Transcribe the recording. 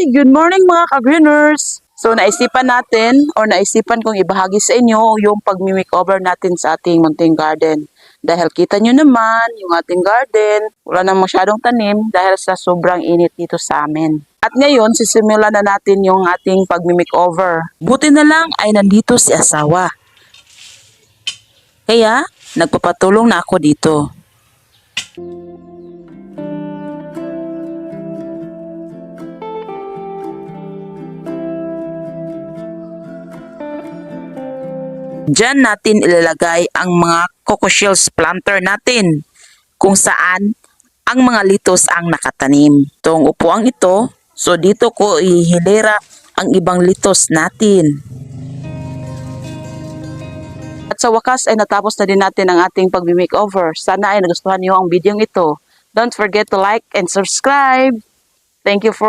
Hi! Good morning mga ka-greeners! So naisipan kong ibahagi sa inyo yung pag-makeover natin sa ating munting garden. Dahil kita nyo naman yung ating garden, wala nang masyadong tanim dahil sa sobrang init dito sa amin. At ngayon, sisimulan na natin yung ating pag-makeover. Buti na lang ay nandito si asawa. Kaya, nagpapatulong na ako dito. Diyan natin ilalagay ang mga coco shells planter natin kung saan ang mga litos ang nakatanim. Itong upuang ito, so dito ko ihilera ang ibang litos natin. At sa wakas ay natapos na din natin ang ating pag-makeover. Sana ay nagustuhan niyo ang video ito. Don't forget to like and subscribe. Thank you for